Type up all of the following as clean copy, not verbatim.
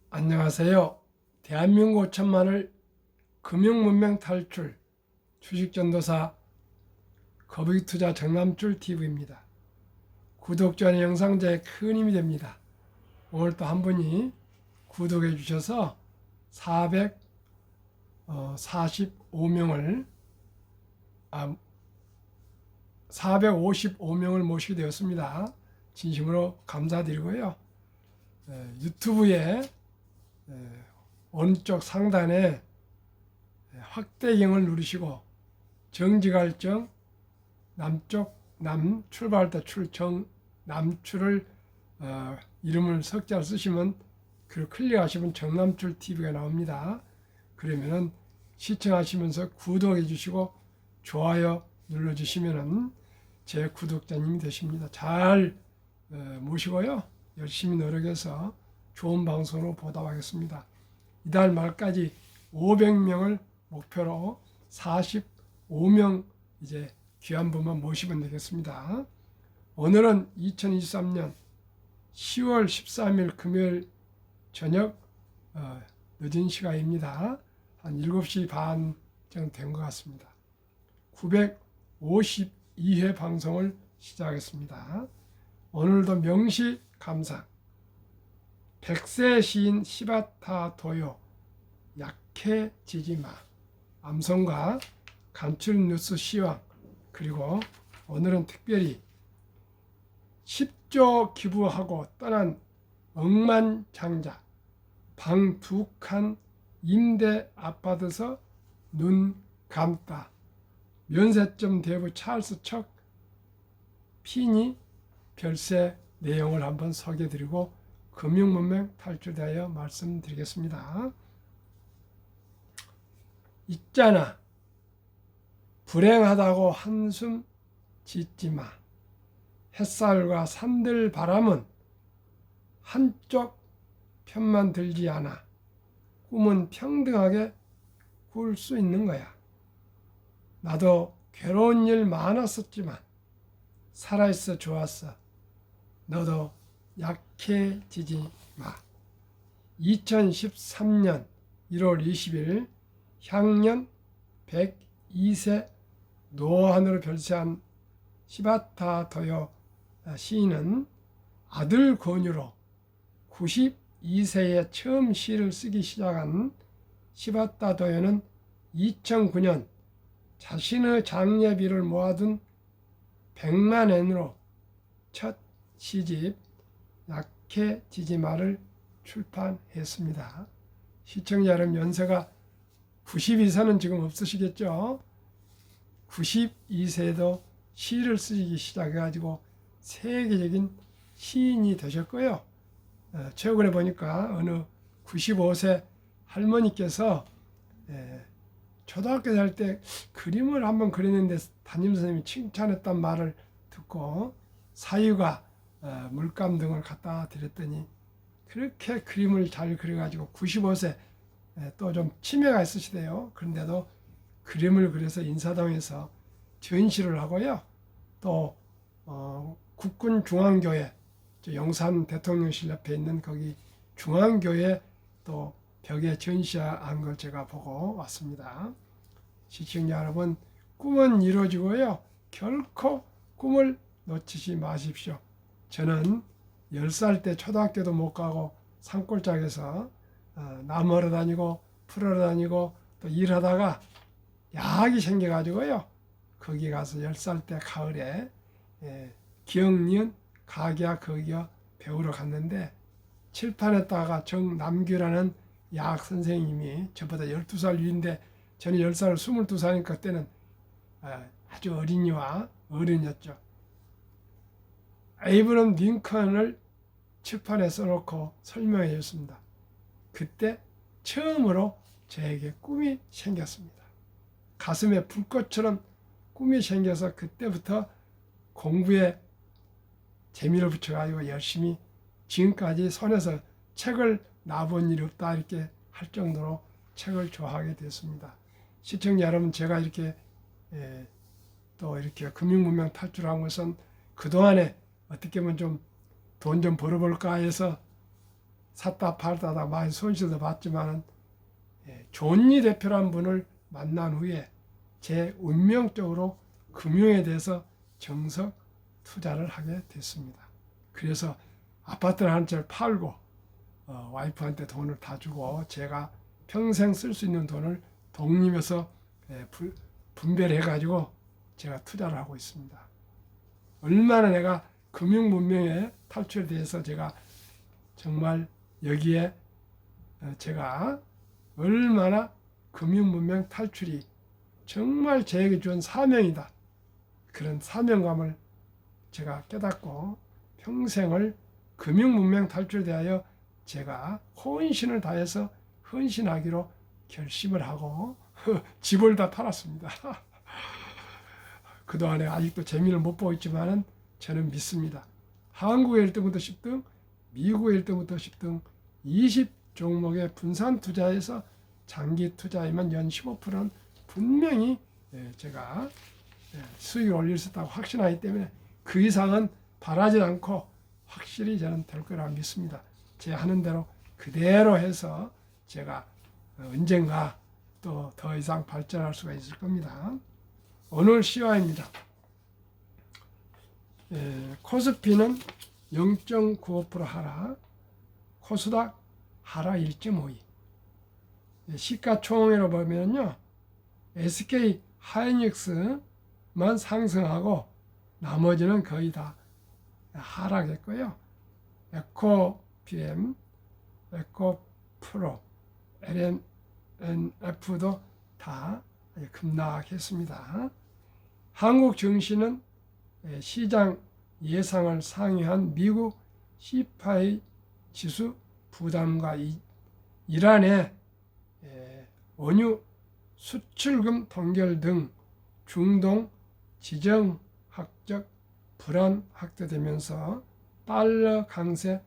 안녕하세요. 대한민국 5천만을 금융문명 탈출 주식전도사 거북이투자 정남줄 TV입니다. 구독, 좋아요 영상 제 큰 힘이 됩니다. 오늘 또 한 분이 구독해 주셔서 445명을 455명을 모시게 되었습니다. 진심으로 감사드리고요. 유튜브에 오른쪽 상단에 확대경을 누르시고 정지갈정 남쪽 남 출발할 때 출정 남출을 이름을 석자를 쓰시면 그걸 클릭하시면 정남출 TV가 나옵니다. 그러면은 시청하시면서 구독해 주시고 좋아요 눌러 주시면은 제 구독자님이 되십니다. 잘 모시고요. 열심히 노력해서 좋은 방송으로 보답하겠습니다. 이달 말까지 500명을 목표로 45명 이제 귀한 분만 모시면 되겠습니다. 오늘은 2023년 10월 13일 금요일 저녁 늦은 시간입니다. 한 7시 반 정도 된 것 같습니다. 952회 방송을 시작하겠습니다. 오늘도 명시 감상 백세 시인 시바타 도요 약해지지마 암송가 간추린 뉴스 시황 그리고 오늘은 특별히 10조 기부하고 떠난 억만장자 방 2칸 임대 아파트에서 눈 감다 면세점 대부 찰스 척 피니 별세 내용을 한번 소개해드리고 금융문명 탈출대하여 말씀드리겠습니다. 있잖아. 불행하다고 한숨 짓지 마. 햇살과 산들 바람은 한쪽 편만 들지 않아. 꿈은 평등하게 꿀 수 있는 거야. 나도 괴로운 일 많았었지만 살아있어 좋았어. 너도 약해지지 마. 2013년 1월 20일 향년 102세 노안으로 별세한 시바타 도요 시인은 아들 권유로 92세에 처음 시를 쓰기 시작한 시바타 도요는 2009년 자신의 장례비를 모아둔 100만 엔으로 첫 시집 약해지지 마를 출판했습니다. 시청자 여러분 연세가 92세는 지금 없으시겠죠? 92세도 시를 쓰기 시작해가지고 세계적인 시인이 되셨고요. 최근에 보니까 어느 95세 할머니께서 초등학교 다닐 때 그림을 한번 그렸는데 담임선생님이 칭찬했단 말을 듣고 사유가 물감 등을 갖다 드렸더니 그렇게 그림을 잘 그려가지고 95세 또 좀 치매가 있으시대요. 그런데도 그림을 그려서 인사동에서 전시를 하고요. 또 국군중앙교회 용산 대통령실 옆에 있는 거기 중앙교회 또 벽에 전시한 걸 제가 보고 왔습니다. 시청자 여러분, 꿈은 이루어지고요. 결코 꿈을 놓치지 마십시오. 저는 10살 때 초등학교도 못 가고 산골짜기에서 나무하러 다니고 풀하러 다니고 또 일하다가 약이 생겨가지고요. 거기 가서 10살 때 가을에 기억니은 가기야 거기야 배우러 갔는데 칠판에다가 정남규라는 약 선생님이 저보다 12살 위인데 저는 10살 22살이니까 그때는 아주 어린이와 어른이었죠. 에이브럼 링컨을 칠판에 써놓고 설명해 줬습니다. 그때 처음으로 저에게 꿈이 생겼습니다. 가슴에 불꽃처럼 꿈이 생겨서 그때부터 공부에 재미를 붙여가지고 열심히 지금까지 손에서 책을 놔본 일이 없다 이렇게 할 정도로 책을 좋아하게 됐습니다. 시청자 여러분, 제가 이렇게 또 이렇게 금융문명 탈출한 것은 그동안에 어떻게 보면 좀 돈 좀 벌어볼까 해서 샀다 팔다가 많이 손실도 봤지만은 존니 대표란 분을 만난 후에 제 운명적으로 금융에 대해서 정석 투자를 하게 됐습니다. 그래서 아파트를 한 채를 팔고 와이프한테 돈을 다 주고 제가 평생 쓸 수 있는 돈을 독립해서 분배를 해가지고 제가 투자를 하고 있습니다. 얼마나 내가 금융 문명의 탈출에 대해서 제가 정말 여기에 제가 얼마나 금융 문명 탈출이 정말 저에게 준 사명이다. 그런 사명감을 제가 깨닫고 평생을 금융 문명 탈출에 대하여 제가 혼신을 다해서 헌신하기로 결심을 하고 집을 다 팔았습니다. 그동안에 아직도 재미를 못 보고 있지만 저는 믿습니다. 한국의 1등부터 10등, 미국의 1등부터 10등 20종목의 분산 투자에서 장기 투자이면 연 15%는 분명히 제가 수익을 올릴 수 있다고 확신하기 때문에 그 이상은 바라지 않고 확실히 저는 될 거라고 믿습니다. 제 하는 대로 그대로 해서 제가 언젠가 또 더 이상 발전할 수가 있을 겁니다. 오늘 시화입니다. 코스피는 0.95% 하락, 코스닥 하락 1.52. 시가총액으로 보면요, SK 하이닉스만 상승하고 나머지는 거의 다 하락했고요. 에코PM, 에코프로, LNF도 다 급락했습니다. 한국 증시는 시장 예상을 상회한 미국 CPI 지수 부담과 이란의 원유 수출금 동결 등 중동 지정학적 불안 확대되면서 달러 강세,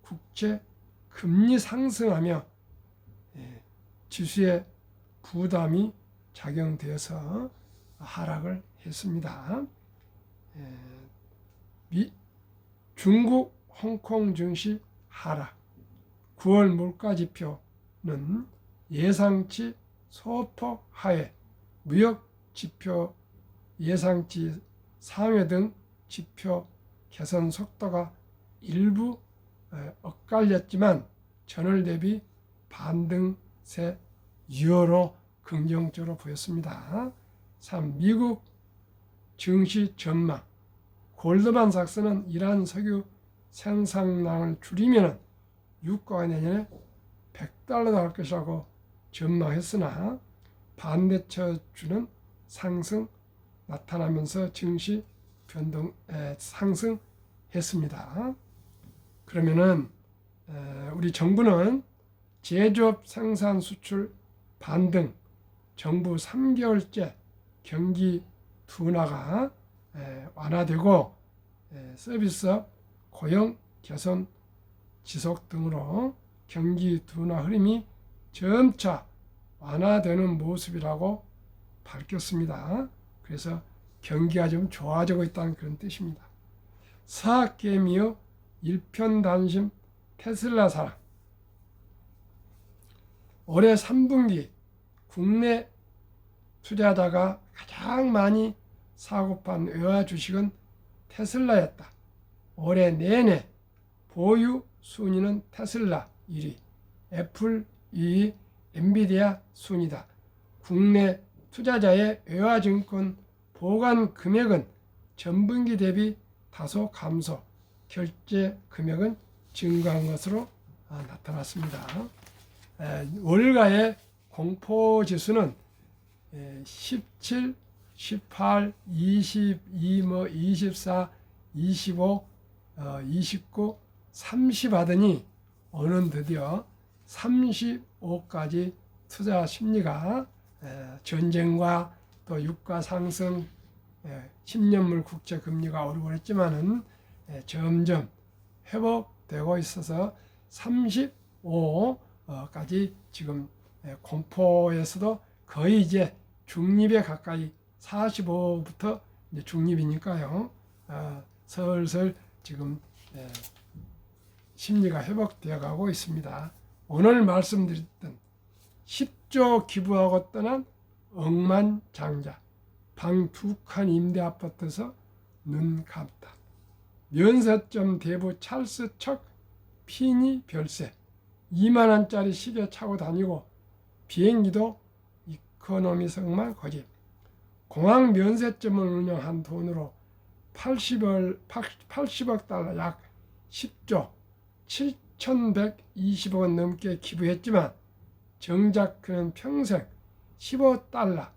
국채 금리 상승하며 지수의 부담이 작용되어서 하락을 했습니다. 중국, 홍콩 증시 하락, 9월 물가지표는 예상치 소폭 하회, 무역지표 예상치 상회 등 지표 개선 속도가 일부 엇갈렸지만 전월 대비 반등세 유효로 긍정적으로 보였습니다. 3. 미국 증시 전망. 골드만삭스는 이란 석유 생산량을 줄이면 유가가 내년에 $100도 할 것이라고 전망했으나 반대처주는 상승 나타나면서 증시 변동 상승했습니다. 그러면은 우리 정부는 제조업 생산 수출 반등, 정부 3개월째 경기 둔화가 완화되고 서비스업 고용 개선 지속 등으로 경기 둔화 흐름이 점차 완화되는 모습이라고 밝혔습니다. 그래서 경기가 좀 좋아지고 있다는 그런 뜻입니다. 사학개미의 일편단심 테슬라 사랑. 올해 3분기 국내 투자자가 가장 많이 사고판 외화 주식은 테슬라였다. 올해 내내 보유 순위는 테슬라 1위, 애플 2위, 엔비디아 순위다. 국내 투자자의 외화증권 보관 금액은 전분기 대비 다소 감소, 결제 금액은 증가한 것으로 나타났습니다. 월가의 공포지수는 17, 18, 22, 24, 25, 29, 30 하더니 오늘 드디어 35까지 투자 심리가 전쟁과 또 유가 상승, 10년물 국채 금리가 오르고 했지만은 점점 회복되고 있어서 35까지 지금 공포에서도 거의 이제 중립에 가까이 45부터 이제 중립이니까요. 슬슬 지금 심리가 회복되어 가고 있습니다. 오늘 말씀드렸던 10조 기부하고 떠난 억만장자, 방 2칸 임대 아파트에서 눈 감다. 면세점 대부 찰스 척 피니 별세, 2만 원짜리 시계 차고 다니고 비행기도 이코노미석만 고집. 공항 면세점을 운영한 돈으로 80억 달러, 약 10조 7,120억 원 넘게 기부했지만 정작 그는 평생 15달러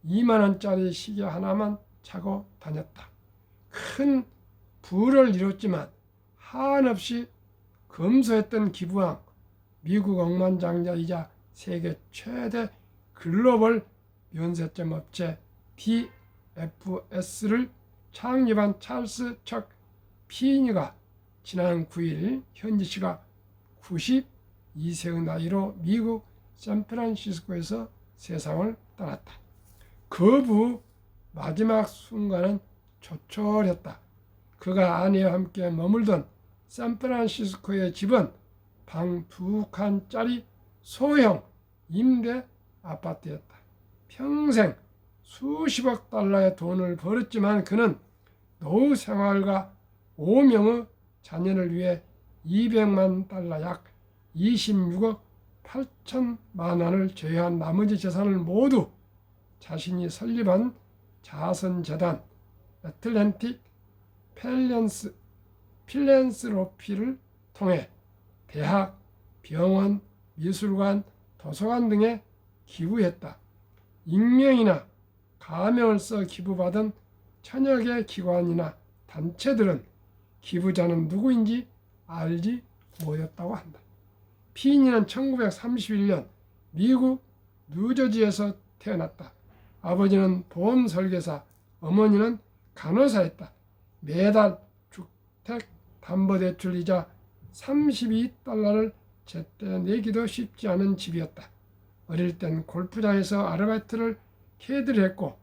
2만 원짜리 시계 하나만 차고 다녔다. 큰 부를 이뤘지만 한없이 검소했던 기부왕, 미국 억만장자이자 세계 최대 글로벌 면세점 업체 DFS를 창립한 찰스 척 피니가 지난 9일 현지 시각 92세의 나이로 미국 샌프란시스코에서 세상을 떠났다. 그 후 마지막 순간은 조촐했다. 그가 아내와 함께 머물던 샌프란시스코의 집은 방 2칸짜리 소형 임대 아파트였다. 평생 수십억 달러의 돈을 벌었지만 그는 노후 생활과 5명의 자녀를 위해 200만 달러, 약 26억 8천만 원을 제외한 나머지 재산을 모두 자신이 설립한 자선재단 애틀랜틱 필랜스로피를 통해 대학, 병원, 미술관, 도서관 등에 기부했다. 익명이나 가명을 써 기부받은 천여 개 기관이나 단체들은 기부자는 누구인지 알지 못했다고 한다. 피니는 1931년 미국 뉴저지에서 태어났다. 아버지는 보험 설계사, 어머니는 간호사였다. 매달 주택담보대출이자 32달러를 제때 내기도 쉽지 않은 집이었다. 어릴 땐 골프장에서 아르바이트를 캐디를 했고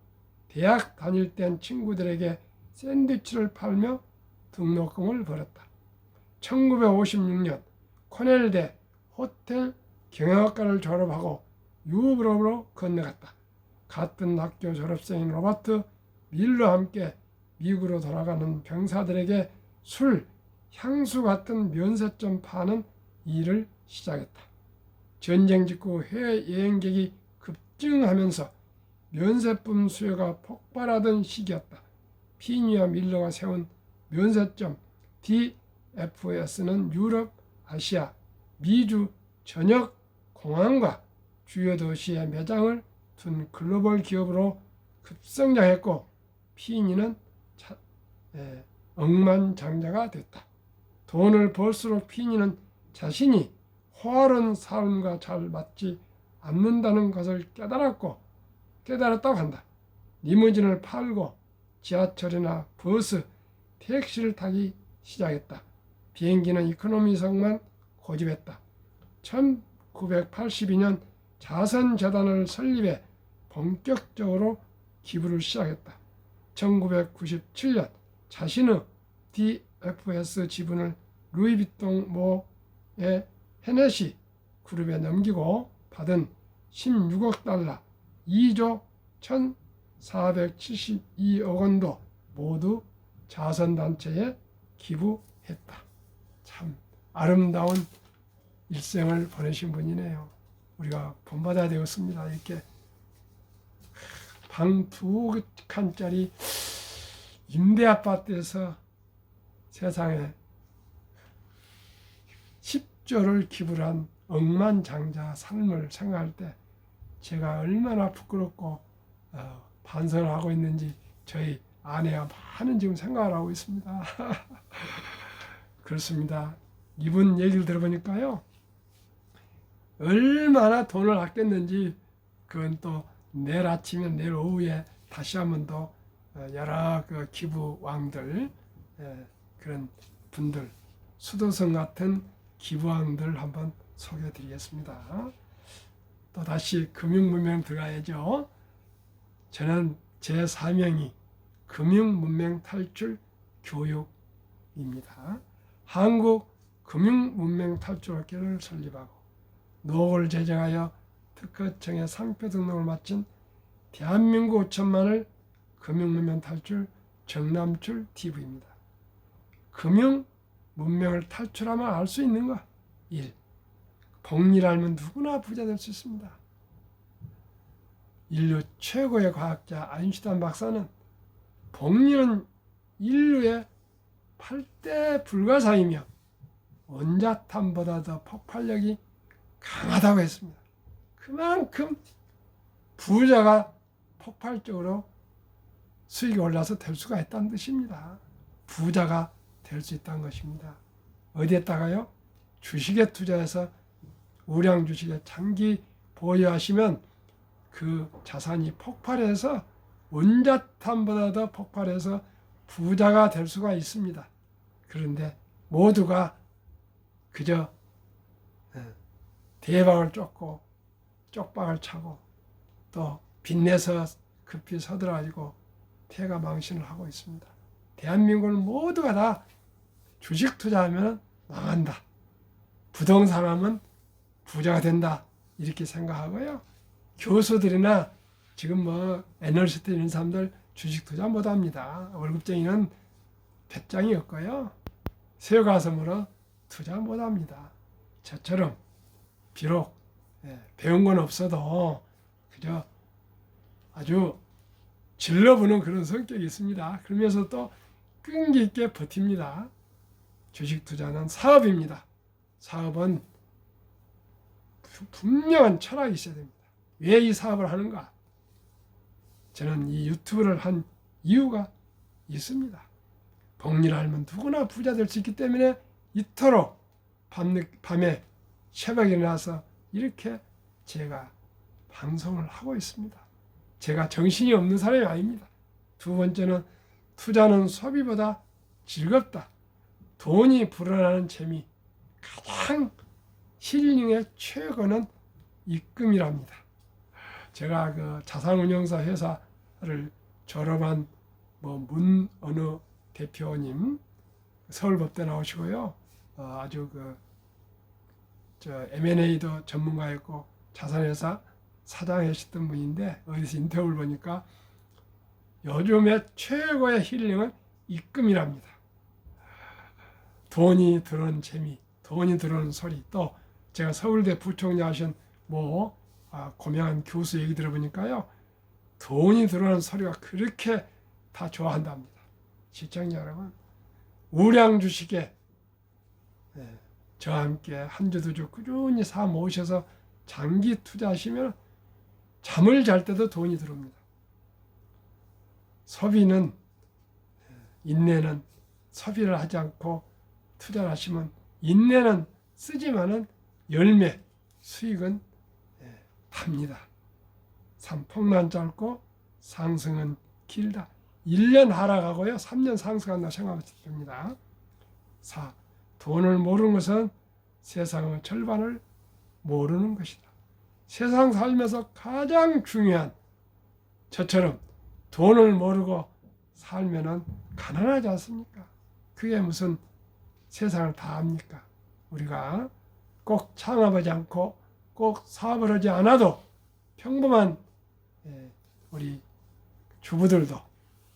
대학 다닐 땐 친구들에게 샌드위치를 팔며 등록금을 벌었다. 1956년 코넬대 호텔 경영학과를 졸업하고 유럽으로 건너갔다. 같은 학교 졸업생인 로버트 밀러와 함께 미국으로 돌아가는 병사들에게 술, 향수 같은 면세점 파는 일을 시작했다. 전쟁 직후 해외 여행객이 급증하면서 면세품 수요가 폭발하던 시기였다. 피니와 밀러가 세운 면세점 DFS는 유럽, 아시아, 미주 전역 공항과 주요 도시에 매장을 둔 글로벌 기업으로 급성장했고 피니는 억만장자가 됐다. 돈을 벌수록 피니는 자신이 호화로운 삶과 잘 맞지 않는다는 것을 깨달았다고 한다. 리무진을 팔고 지하철이나 버스, 택시를 타기 시작했다. 비행기는 이코노미석만 고집했다. 1982년 자선재단을 설립해 본격적으로 기부를 시작했다. 1997년 자신의 DFS 지분을 루이비통 모의 헤네시 그룹에 넘기고 받은 16억 달러, 2조 1,472억 원도 모두 자선단체에 기부했다. 참 아름다운 일생을 보내신 분이네요. 우리가 본받아야 되었습니다. 이렇게 방 2칸짜리 임대 아파트에서 세상에 10조를 기부를 한 억만장자 삶을 생각할 때 제가 얼마나 부끄럽고 반성을 하고 있는지 저희 아내와 많은 지금 생각을 하고 있습니다. 그렇습니다. 이분 얘기를 들어보니까요. 얼마나 돈을 아꼈는지 그건 또 내일 아침에 내일 오후에 다시 한번 더 여러 그 기부왕들 그런 분들 수도성 같은 기부왕들 한번 소개해 드리겠습니다. 또 다시 금융문명 들어가야죠. 저는 제 사명이 금융문명 탈출 교육입니다. 한국 금융문명 탈출학교를 설립하고 노고를 제정하여 특허청에 상표 등록을 마친 대한민국 5천만을 금융문명 탈출 정남출 TV입니다. 금융 문명을 탈출하면 알 수 있는 것. 1. 복리를 알면 누구나 부자 될 수 있습니다. 인류 최고의 과학자 아인슈타인 박사는 복리는 인류의 8대 불가사이며 원자탄보다 더 폭발력이 강하다고 했습니다. 그만큼 부자가 폭발적으로 수익이 올라서 될 수가 있다는 뜻입니다. 부자가 될 수 있다는 것입니다. 어디에다가요? 주식에 투자해서 우량 주식에 장기 보유하시면 그 자산이 폭발해서 원자탄보다 더 폭발해서 부자가 될 수가 있습니다. 그런데 모두가 그저 대박을 쫓고 쪽박을 차고 또 빚내서 급히 서들어가지고 폐가 망신을 하고 있습니다. 대한민국은 모두가 다 주식 투자하면 망한다. 부동산 하면 부자가 된다. 이렇게 생각하고요. 교수들이나 지금 뭐 애널리스트 이런 사람들 주식 투자 못합니다. 월급쟁이는 배짱이 없고요. 새우가슴으로 투자 못합니다. 저처럼 비록 배운 건 없어도 그저 아주 질러보는 그런 성격이 있습니다. 그러면서 또 끈기 있게 버팁니다. 주식 투자는 사업입니다. 사업은 분명한 철학이 있어야 됩니다. 왜 이 사업을 하는가? 저는 이 유튜브를 한 이유가 있습니다. 복리를 알면 누구나 부자 될 수 있기 때문에 이토록 밤에 새벽에 일어나서 이렇게 제가 방송을 하고 있습니다. 제가 정신이 없는 사람이 아닙니다. 두 번째는 투자는 소비보다 즐겁다. 돈이 불어나는 재미. 가장 힐링의 최고는 입금이랍니다. 제가 그 자산운용사 회사를 졸업한 문 어느 대표님 서울법대 나오시고요. 아주 M&A도 전문가였고 자산회사 사장 하셨던 분인데 어디서 인터뷰를 보니까 요즘에 최고의 힐링은 입금이랍니다. 돈이 들어오는 재미, 돈이 들어오는 소리, 또 제가 서울대 부총리 하신 고명한 교수 얘기 들어보니까요. 돈이 들어오는 소리가 그렇게 다 좋아한답니다. 시청자 여러분, 우량 주식에 저와 함께 한 주 두 주 꾸준히 사 모으셔서 장기 투자하시면 잠을 잘 때도 돈이 들어옵니다. 소비는 인내는 소비를 하지 않고 투자를 하시면 인내는 쓰지만은 열매 수익은 답니다. 폭락 짧고 상승은 길다. 1년 하락하고요 3년 상승한다 생각하면 됩니다. 4. 돈을 모르는 것은 세상의 절반을 모르는 것이다. 세상 살면서 가장 중요한 저처럼 돈을 모르고 살면은 가난하지 않습니까? 그게 무슨 세상을 다 압니까? 우리가 꼭 창업하지 않고 꼭 사업을 하지 않아도 평범한 우리 주부들도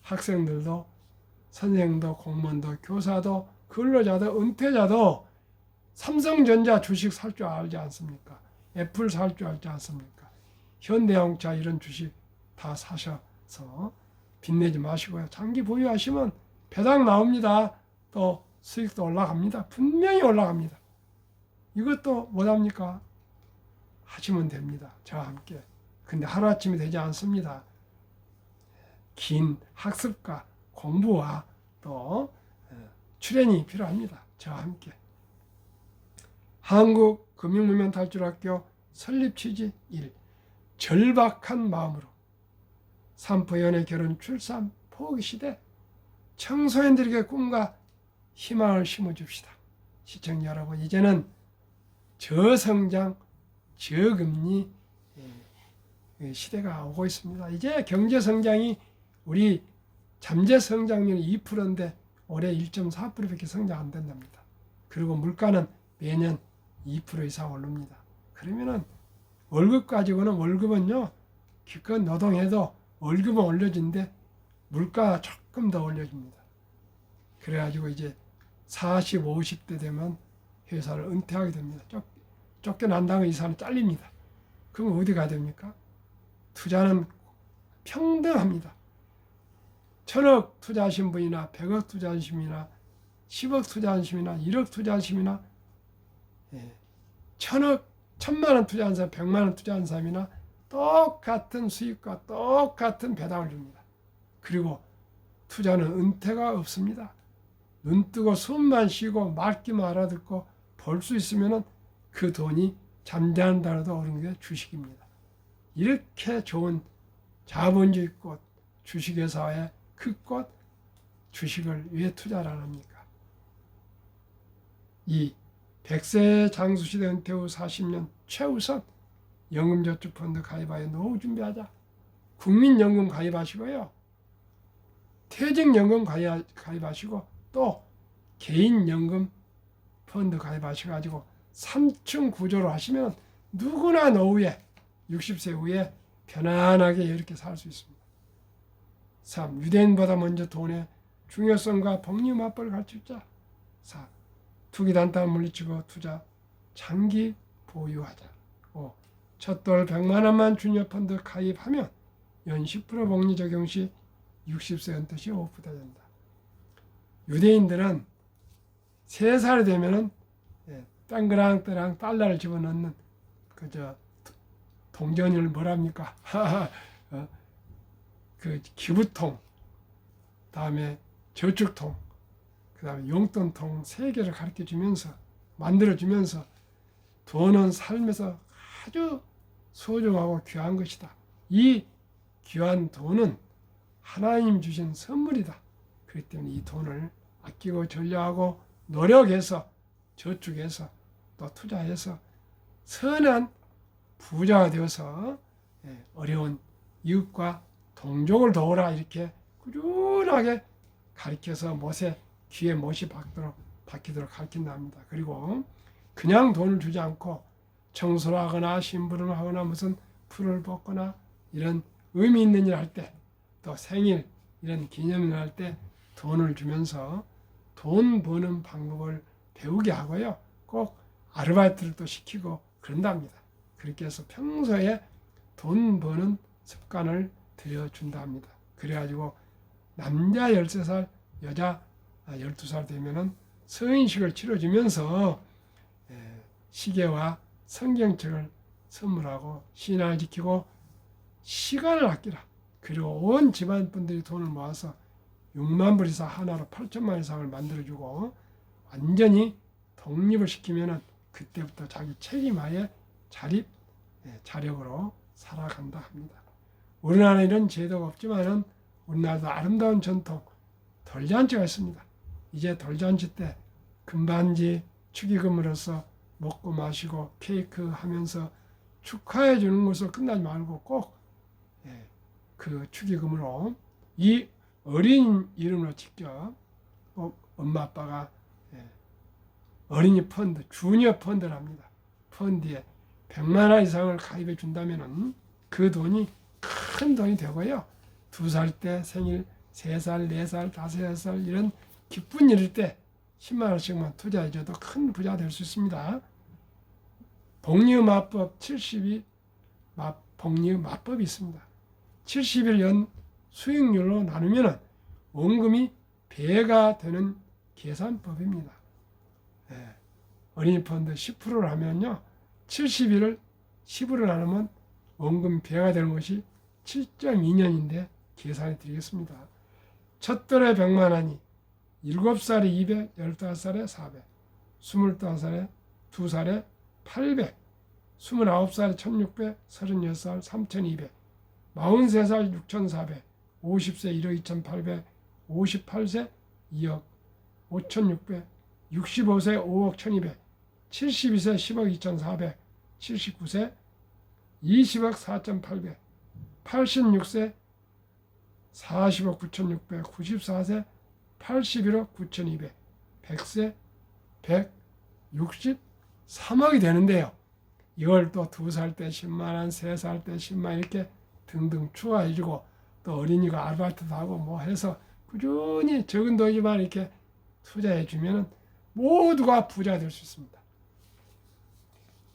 학생들도 선생도 공무원도 교사도 근로자도 은퇴자도 삼성전자 주식 살 줄 알지 않습니까? 애플 살 줄 알지 않습니까? 현대자동차 이런 주식 다 사셔서 빚내지 마시고요. 장기 보유하시면 배당 나옵니다. 또 수익도 올라갑니다. 분명히 올라갑니다. 이것도 못합니까? 하시면 됩니다. 저와 함께. 근데 하루아침에 되지 않습니다. 긴 학습과 공부와 또 출연이 필요합니다. 저와 함께. 한국금융문명탈출학교 설립 취지 1. 절박한 마음으로 산포 연애 결혼 출산 포기 시대 청소년들에게 꿈과 희망을 심어줍시다. 시청자 여러분, 이제는 저성장 저금리 시대가 오고 있습니다. 이제 경제성장이 우리 잠재성장률이 2%인데 올해 1.4%밖에 성장 안 된답니다. 그리고 물가는 매년 2% 이상 오릅니다. 그러면은 월급 가지고는 월급은요 기껏 노동해도 월급은 올려준데 물가 조금 더 올려줍니다. 그래가지고 이제 40, 50대 되면 회사를 은퇴하게 됩니다. 쫓겨난다고 이 사람은 잘립니다. 그럼 어디 가야 됩니까? 투자는 평등합니다. 1000억 투자하신 분이나 100억 투자하신 분이나 10억 투자하신 분이나 1억 투자하신 분이나 1000만 원 투자한 사람, 100만 원 투자한 사람이나 똑같은 수익과 똑같은 배당을 줍니다. 그리고 투자는 은퇴가 없습니다. 눈 뜨고 숨만 쉬고 말귀만 알아듣고 벌 수 있으면 그 돈이 잠잠한다라도 오르는 게 주식입니다. 이렇게 좋은 자본주의 꽃, 주식회사의 그 꽃, 주식을 왜 투자를 안 합니까? 이 100세 장수시대 은퇴 후 40년 최우선 연금저축펀드 가입하여 노후 준비하자. 국민연금 가입하시고요. 퇴직연금 가입하시고 또 개인연금 펀드 가입하셔가지고 3층 구조로 하시면 누구나 노후에 60세 후에 편안하게 이렇게 살 수 있습니다. 3. 유대인보다 먼저 돈의 중요성과 복리 맞벌을 가르치자. 4. 투기 단타를 물리치고 투자 장기 보유하자. 5. 첫돌 100만 원만 주니어 펀드 가입하면 연 10% 복리 적용 시 60세 은퇴 시 5% 된다. 유대인들은 3살 되면은 땅그랑땅 달러를 집어넣는 그저 동전을 뭐랍니까? 그 기부통, 다음에 저축통, 그 다음에 용돈통 3개를 가르쳐주면서 만들어주면서 돈은 삶에서 아주 소중하고 귀한 것이다. 이 귀한 돈은 하나님 주신 선물이다. 그렇기 때문에 이 돈을 아끼고 전략하고 노력해서 저축해서 또 투자해서 선한 부자가 되어서 어려운 이웃과 동족을 도우라 이렇게 꾸준하게 가르쳐서 귀에 못이 박히도록 가르친다 합니다. 그리고 그냥 돈을 주지 않고 청소를 하거나 심부름을 하거나 무슨 풀을 뽑거나 이런 의미 있는 일 할 때 또 생일 이런 기념일 할 때 돈을 주면서 돈 버는 방법을 배우게 하고요. 꼭 아르바이트를 또 시키고 그런답니다. 그렇게 해서 평소에 돈 버는 습관을 들여준다 합니다. 그래가지고 남자 13살, 여자 12살 되면은 성인식을 치러주면서 시계와 성경책을 선물하고 신앙을 지키고 시간을 아끼라. 그리고 온 집안 분들이 돈을 모아서 6만 불 이상 하나로 8천만 이상을 만들어주고 완전히 독립을 시키면은 그때부터 자기 책임하에 자력으로 살아간다 합니다. 우리나라는 이런 제도가 없지만은 우리나라도 아름다운 전통 돌잔치가 있습니다. 이제 돌잔치 때 금반지 축의금으로서 먹고 마시고 케이크 하면서 축하해 주는 것으로 끝나지 말고 꼭 그 축의금으로 이 어린 이름으로 직접 엄마 아빠가 어린이 펀드, 주니어 펀드를 합니다. 펀드에 100만 원 이상을 가입해 준다면은 그 돈이 큰 돈이 되고요. 2살 때 생일, 3살, 4살, 5살 이런 기쁜 일일 때 10만 원씩만 투자해줘도 큰 부자가 될 수 있습니다. 복리마법 70이 복리마법이 있습니다. 70일 연 수익률로 나누면 원금이 배가 되는 계산법입니다. 어린이 펀드 10%를 하면요. 70일을 10으로 나누면 원금 배가 되는 것이 7.2년인데 계산해 드리겠습니다. 첫 돌에 100만 원이 7살에 200, 15살에 400, 25살에 2살에 800, 29살에 1600, 36살 3200, 43살 6400, 50세 1억 2800, 58세 2억 5600, 65세 5억 1200, 72세 10억 2400, 79세 20억 4800, 86세 40억 9600, 94세 81억 9200, 100세 63억이 되는데요. 이걸 또 2살 때 10만 원, 3살 때 10만 원 이렇게 등등 추가해주고 또 어린이가 아르바이트도 하고 뭐 해서 꾸준히 적은 돈이지만 이렇게 투자해주면 모두가 부자 될 수 있습니다.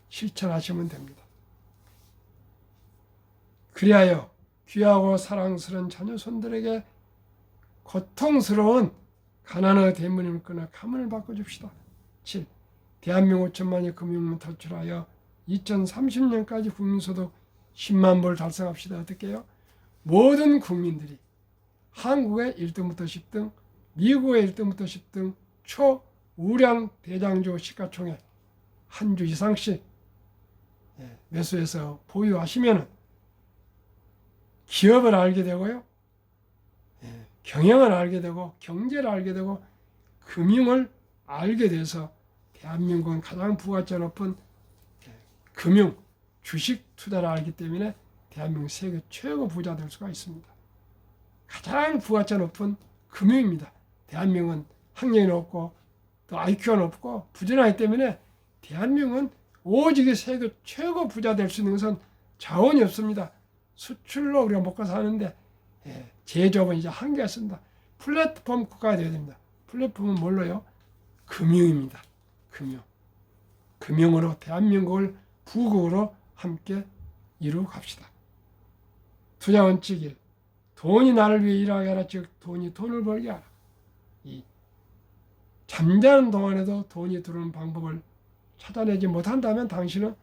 실천하시면 됩니다. 그리하여 귀하고 사랑스러운 자녀손들에게 고통스러운 가난의 대문을 끊어 가문을 바꿔줍시다. 7. 대한민국 5천만의 금융문 탈출하여 2030년까지 국민소득 10만 불 달성합시다. 어떻게 해요? 모든 국민들이 한국의 1등부터 10등, 미국의 1등부터 10등 초우량 대장주 시가총액 한 주 이상씩 매수해서 보유하시면 기업을 알게 되고요. 경영을 알게 되고 경제를 알게 되고 금융을 알게 돼서 대한민국은 가장 부가가치가 높은 금융, 주식 투자를 알기 때문에 대한민국 세계 최고 부자 될 수가 있습니다. 가장 부가가치가 높은 금융입니다. 대한민국은 학력이 높고 또 IQ가 높고 부지런하기 때문에 대한민국은 오직 세계 최고 부자 될 수 있는 것은 자원이 없습니다. 수출로 우리가 먹고 사는데 제조업은 이제 한계가 있습니다. 플랫폼 국가가 되어야 됩니다. 플랫폼은 뭘로요? 금융입니다. 금융으로 대한민국을 부국으로 함께 이루어 갑시다. 투자 원칙 1. 돈이 나를 위해 일하게 하라. 즉 돈이 돈을 벌게 하라. 2. 잠자는 동안에도 돈이 들어오는 방법을 찾아내지 못한다면 당신은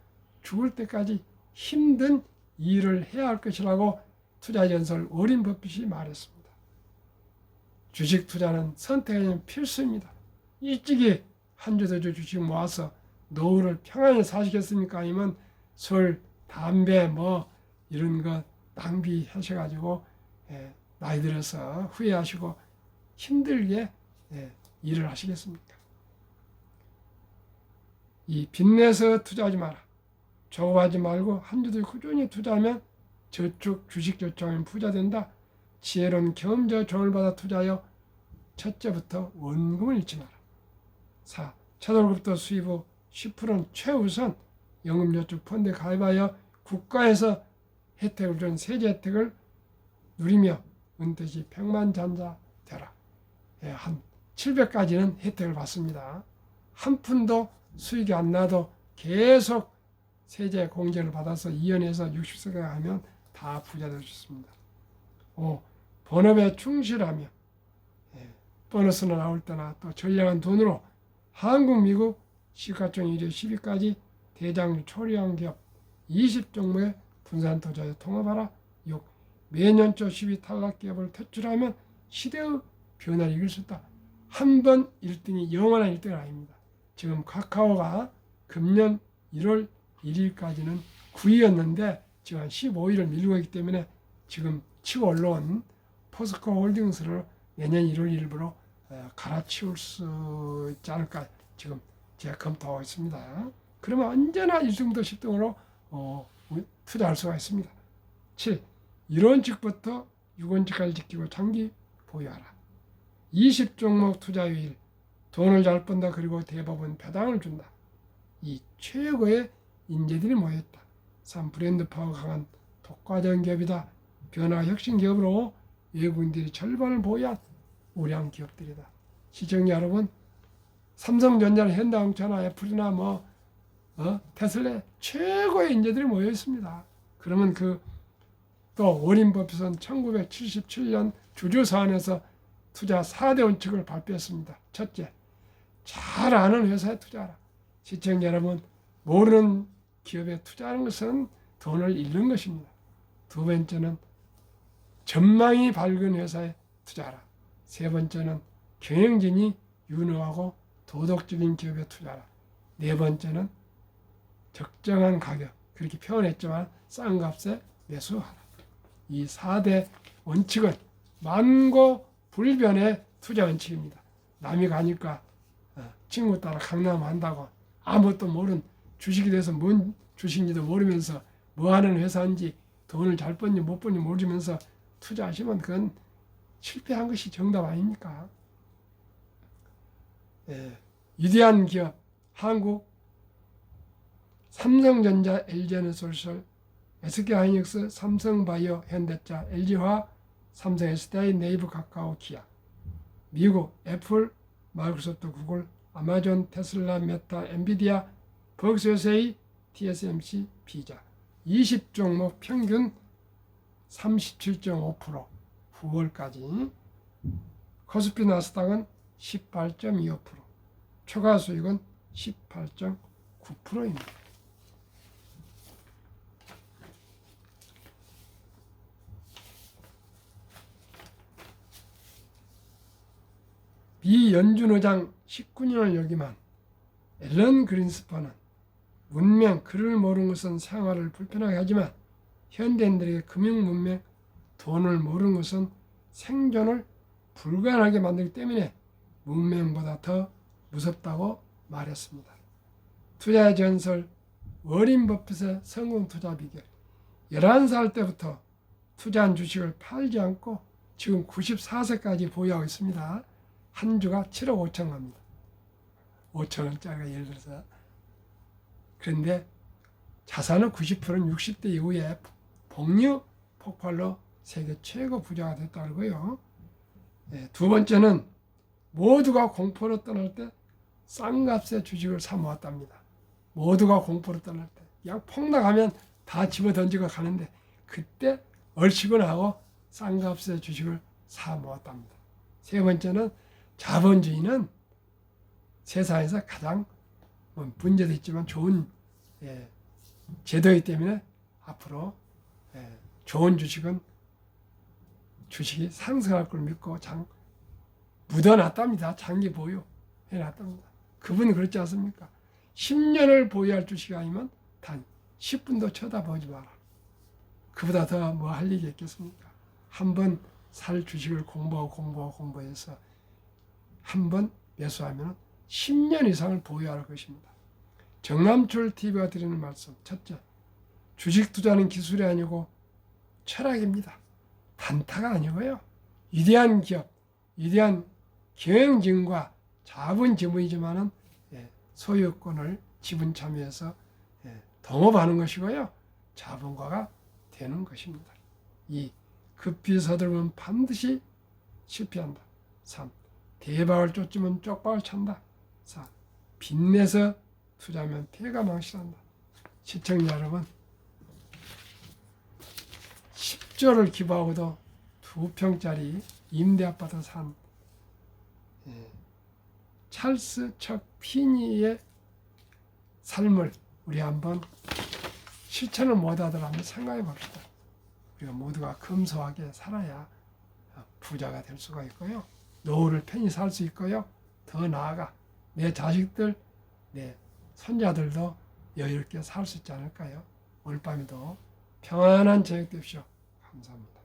죽을 때까지 힘든 일을 해야 할 것이라고 투자전설 워렌 버핏이 말했습니다. 주식 투자는 선택이 필수입니다. 일찍이 한 주 더 주식 모아서 노후를 평안히 사시겠습니까? 아니면 술, 담배 뭐 이런 거 낭비하셔가지고 나이 들어서 후회하시고 힘들게 일을 하시겠습니까? 이 빚내서 투자하지 마라. 조급하지 말고 한 주도 꾸준히 투자하면 저축, 주식 저축하면 부자 된다. 지혜로운 경험자 조언을 받아 투자하여 첫째부터 원금을 잃지 마라. 4. 첫월급부터 수입 후 10%는 최우선 연금저축 펀드에 가입하여 국가에서 혜택을 준 세제 혜택을 누리며 은퇴 시 백만장자 되라. 한 700까지는 혜택을 받습니다. 한 푼도 수익이 안 나도 계속 세제 공제를 받아서 이연해서 60세가 하면 다 부자 될 수 있습니다. 5. 본업에 충실하며 보너스나 나올 때나 또 전량한 돈으로 한국, 미국 시가총 1위 10위까지 대장주 초리한 기업 20종목의 분산 투자에 통합하라. 6. 매년 초 10위 탈락 기업을 퇴출하면 시대의 변화를 이길 수 있다. 한 번 1등이 영원한 1등은 아닙니다. 지금 카카오가 금년 1월 1일까지는 9위였는데 지금 한 15위를 밀고 있기 때문에 지금 치고 올라온 포스코 홀딩스를 내년 1월 1일부로 갈아치울 수 있지 않을까 지금 제가 검토하고 있습니다. 그러면 언제나 1등부터 10등으로 투자할 수가 있습니다. 7. 1원칙부터 6원칙까지 지키고 장기 보유하라. 20종목 투자율 돈을 잘 번다. 그리고 대법원 배당을 준다. 이 최고의 인재들이 모였다. 3. 브랜드 파워가 강한 독과점 기업이다. 변화 혁신 기업으로 외국인들이 절반을 보유한 우량 기업들이다. 시청자 여러분, 삼성전자나 현대자동차나 애플이나 테슬라 최고의 인재들이 모여 있습니다. 그러면 또 워렌 버핏은 1977년 주주 사안에서 투자 4대 원칙을 발표했습니다. 첫째, 잘 아는 회사에 투자하라. 시청자 여러분, 모르는 기업에 투자하는 것은 돈을 잃는 것입니다. 두 번째는 전망이 밝은 회사에 투자하라. 세 번째는 경영진이 유능하고 도덕적인 기업에 투자하라. 네 번째는 적정한 가격, 그렇게 표현했지만 싼 값에 매수하라. 이 4대 원칙은 만고불변의 투자 원칙입니다. 남이 가니까 친구 따라 강남 한다고 아무것도 모르는 주식에 대해서 뭔 주식인지도 모르면서 뭐 하는 회사인지 돈을 잘 번지 못 번지 모르면서 투자하시면 그건 실패한 것이 정답 아닙니까? 위대한 기업 한국, 삼성전자, LG에너솔루션, SK하이닉스, 삼성바이오, 현대차, LG화학, 삼성, SDI, 네이버, 카카오, 기아. 미국, 애플, 마이크로소프트, 구글, 아마존, 테슬라, 메타, 엔비디아, 버크셔세이, TSMC, 비자. 20종목 평균 37.5%, 9월까지. 코스피 나스닥은 18.25%, 초과 수익은 18.9%입니다. 미 연준 의장 19년을 역임한 앨런 그린스판은 문명, 글을 모르는 것은 생활을 불편하게 하지만 현대인들에게 금융 문명, 돈을 모르는 것은 생존을 불가능하게 만들기 때문에 문명보다 더 무섭다고 말했습니다. 투자의 전설 워린 버핏의 성공 투자 비결. 11살 때부터 투자한 주식을 팔지 않고 지금 94세까지 보유하고 있습니다. 한 주가 7억 5천 갑니다. 5천 원짜리가 예를 들어서. 그런데 자산은 90%는 60대 이후에 복류 폭발로 세계 최고 부자가 됐다고요. 두 번째는 모두가 공포로 떠날 때 싼 값의 주식을 사 모았답니다. 모두가 공포로 떠날 때. 약 폭락하면 다 집어 던지고 가는데 그때 얼씨구나 하고 싼 값의 주식을 사 모았답니다. 세 번째는 자본주의는 세상에서 가장 문제도 있지만 좋은 제도이기 때문에 앞으로 좋은 주식이 상승할 걸 믿고 묻어놨답니다. 장기 보유 해놨답니다. 그분은 그렇지 않습니까? 10년을 보유할 주식이 아니면 단 10분도 쳐다보지 마라. 그보다 더 뭐 할 일이 있겠습니까? 한번 살 주식을 공부해서 한번 매수하면 10년 이상을 보유할 것입니다. 정남출 TV가 드리는 말씀. 첫째, 주식 투자는 기술이 아니고 철학입니다. 단타가 아니고요. 위대한 기업, 위대한 경영진과 자본지분이지만은 소유권을 지분 참여해서 동업하는 것이고요. 자본가가 되는 것입니다. 2. 급히 서두르면 반드시 실패한다. 3. 대박을 쫓으면 쪽박을 찬다. 4. 빚내서 투자하면 폐가 망신한다. 시청자 여러분, 10조를 기부하고도 2평짜리 임대아파트 산 찰스 척 피니의 삶을 우리 한번 실천을 못하더라도 한번 생각해 봅시다. 우리가 모두가 검소하게 살아야 부자가 될 수가 있고요. 노후를 편히 살 수 있고요. 더 나아가 내 자식들, 내 손자들도 여유롭게 살 수 있지 않을까요? 오늘 밤에도 평안한 저녁 되십시오. 감사합니다.